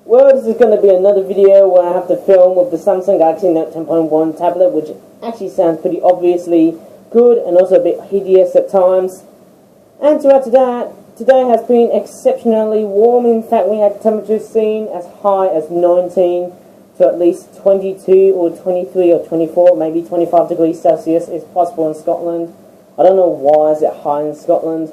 Well, this is going to be another video where I have to film with the Samsung Galaxy Note 10.1 tablet, which actually sounds pretty obviously good and also a bit hideous at times. And to add to that, today has been exceptionally warm. In fact, we had temperatures seen as high as 19 to at least 22 or 23 or 24, maybe 25 degrees Celsius is possible in Scotland. I don't know why is it higher in Scotland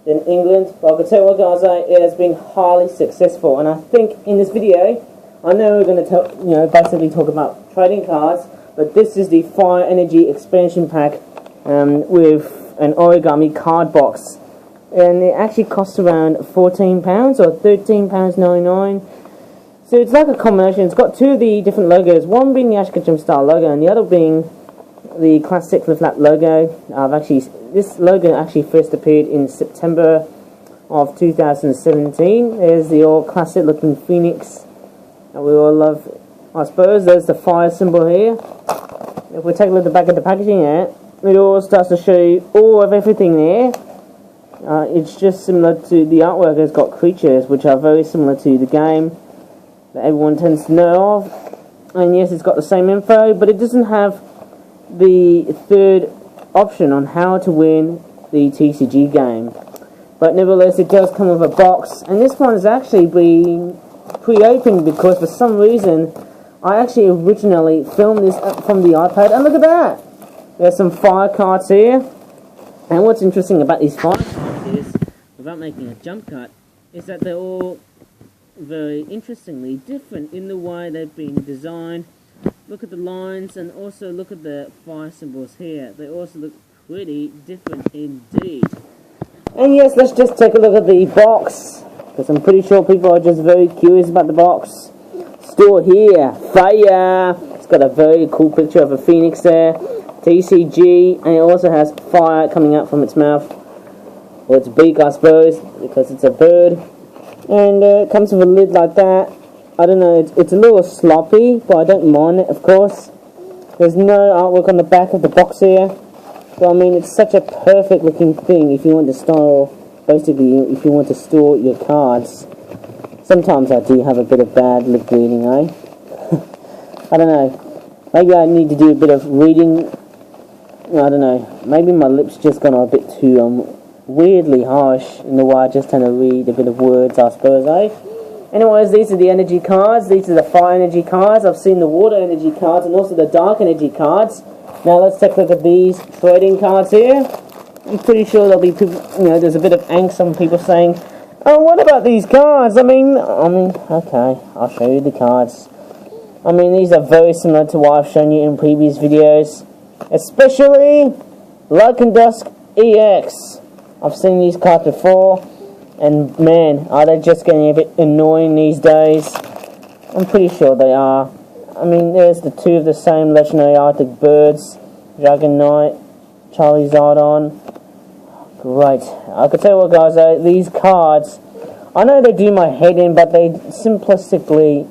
than England, but I can tell you what, guys, it has been highly successful. And I think in this video, I know we're going to basically talk about trading cards, but this is the Fire Energy expansion pack with an Origami card box, and it actually costs around £14 or £13.99. So it's like a combination. It's got two of the different logos, one being the Ash Ketchum style logo and the other being the classic flip-flap logo. This logo actually first appeared in September of 2017. There's the old classic looking phoenix that we all love, I suppose. There's the fire symbol here. If we take a look at the back of the packaging here, it all starts to show you all of everything there. It's just similar to the artwork. It's got creatures which are very similar to the game that everyone tends to know of. And yes, it's got the same info, but it doesn't have the third option on how to win the TCG game. But nevertheless, it does come with a box, and this one has actually been pre-opened because for some reason I actually originally filmed this from the iPad, and look at that! There's some fire cards here, and what's interesting about these fire cards is, without making a jump cut, is that they're all very interestingly different in the way they've been designed. Look at the lines, and also look at the fire symbols here. They also look pretty different indeed. And yes, let's just take a look at the box, because I'm pretty sure people are just very curious about the box. Store here, fire! It's got a very cool picture of a phoenix there. TCG, and it also has fire coming out from its mouth, or its beak, I suppose, because it's a bird. And it comes with a lid like that. I don't know, it's a little sloppy, but I don't mind it, of course. There's no artwork on the back of the box here. But I mean, it's such a perfect looking thing if you want to store, basically, if you want to store your cards. Sometimes I do have a bit of bad lip reading, eh? I don't know. Maybe I need to do a bit of reading. I don't know. Maybe my lips just gone a bit too weirdly harsh in the way I just tend to read a bit of words, I suppose, eh? Anyways, these are the energy cards. These are the fire energy cards. I've seen the water energy cards and also the dark energy cards. Now let's take a look at these trading cards here. I'm pretty sure there'll be people, there's a bit of angst on people saying, oh, what about these cards? I mean, okay, I'll show you the cards. I mean, these are very similar to what I've shown you in previous videos. Especially Light and Dusk EX. I've seen these cards before. And man, are they just getting a bit annoying these days? I'm pretty sure they are. I mean, there's the two of the same legendary Arctic birds. Dragon Knight, Charlie Zardon. Great. I can tell you what, guys, these cards, I know they do my head in, but they simplistically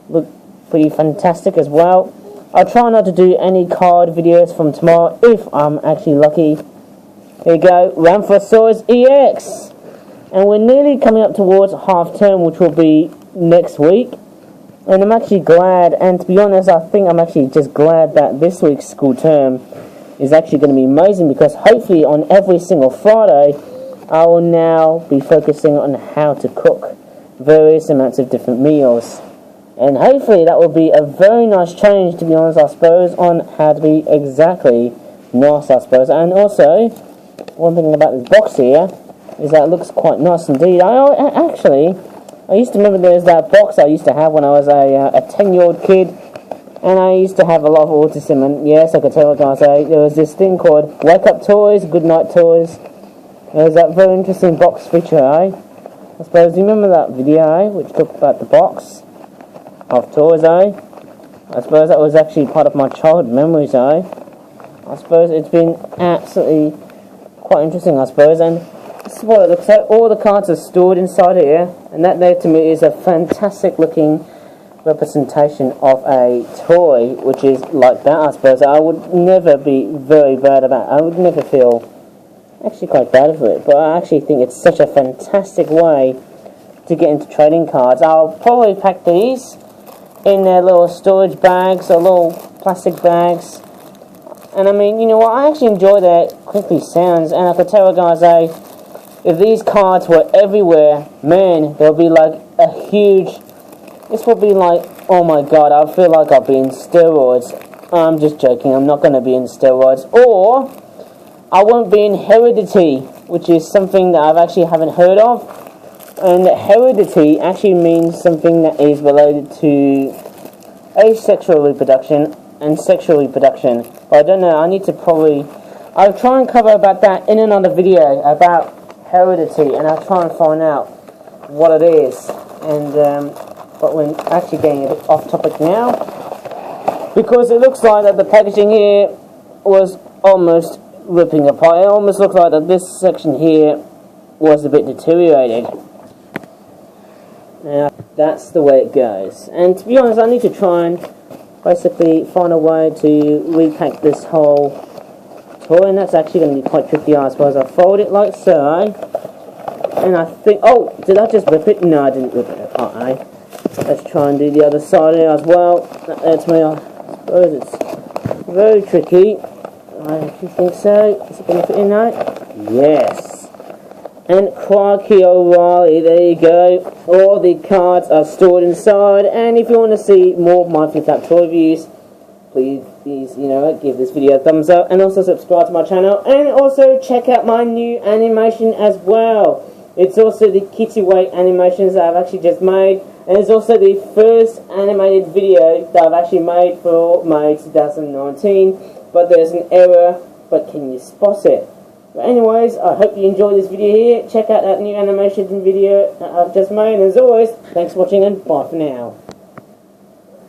look pretty fantastic as well. I'll try not to do any card videos from tomorrow if I'm actually lucky. Here you go, Ramphrosaurus EX. And we're nearly coming up towards half term, which will be next week. And I'm actually glad, and to be honest, I think I'm actually just glad that this week's school term is actually going to be amazing, because hopefully on every single Friday, I will now be focusing on how to cook various amounts of different meals. And hopefully that will be a very nice change, to be honest, I suppose, on how to be exactly nice, I suppose. And also, one thing about this box here is that it looks quite nice indeed. I used to remember there's that box I used to have when I was a 10-year-old kid, and I used to have a lot of autism, and yes, I could tell what I say. There was this thing called Wake Up Toys, Good Night Toys. There was that very interesting box feature, eh? I suppose, do you remember that video, eh, which talked about the box of toys, eh? I suppose that was actually part of my childhood memories, eh? I suppose it's been absolutely quite interesting, I suppose, and this is what it looks like. All the cards are stored inside here, and that there to me is a fantastic looking representation of a toy, which is like that, I suppose. I would never be very bad about it. I would never feel actually quite bad for it, but I actually think it's such a fantastic way to get into trading cards. I'll probably pack these in their little storage bags or little plastic bags. And I mean, you know what, I actually enjoy their crinkly sounds, and I could tell you guys, if these cards were everywhere, man, there'll be like a huge, this will be like, oh my god, I feel like I'll be in steroids. I'm just joking, I'm not going to be in steroids. Or, I won't be in heredity, which is something that I actually haven't heard of. And heredity actually means something that is related to asexual reproduction and sexual reproduction. But I don't know, I need to probably, I'll try and cover about that in another video about heredity, and I'll try and find out what it is. And but we're actually getting a bit off topic now, because it looks like that the packaging here was almost ripping apart. It almost looks like that this section here was a bit deteriorated. Now that's the way it goes, and to be honest, I need to try and basically find a way to repack this whole toy, and that's actually going to be quite tricky, I suppose. I fold it like so, and I think, oh, did I just rip it? No, I didn't rip it apart, eh? Let's try and do the other side here as well. That's me, I suppose it's very tricky. I actually think so. Is it going to fit in now? Yes. And crikey O'Reilly, there you go. All the cards are stored inside, and if you want to see more of my Flip Flap toy reviews, please, you know, give this video a thumbs up, and also subscribe to my channel, and also check out my new animation as well. It's also the Kitty-Weight animations that I've actually just made, and it's also the first animated video that I've actually made for May 2019, but there's an error, but can you spot it? But anyways, I hope you enjoyed this video here. Check out that new animation video that I've just made, and as always, thanks for watching, and bye for now.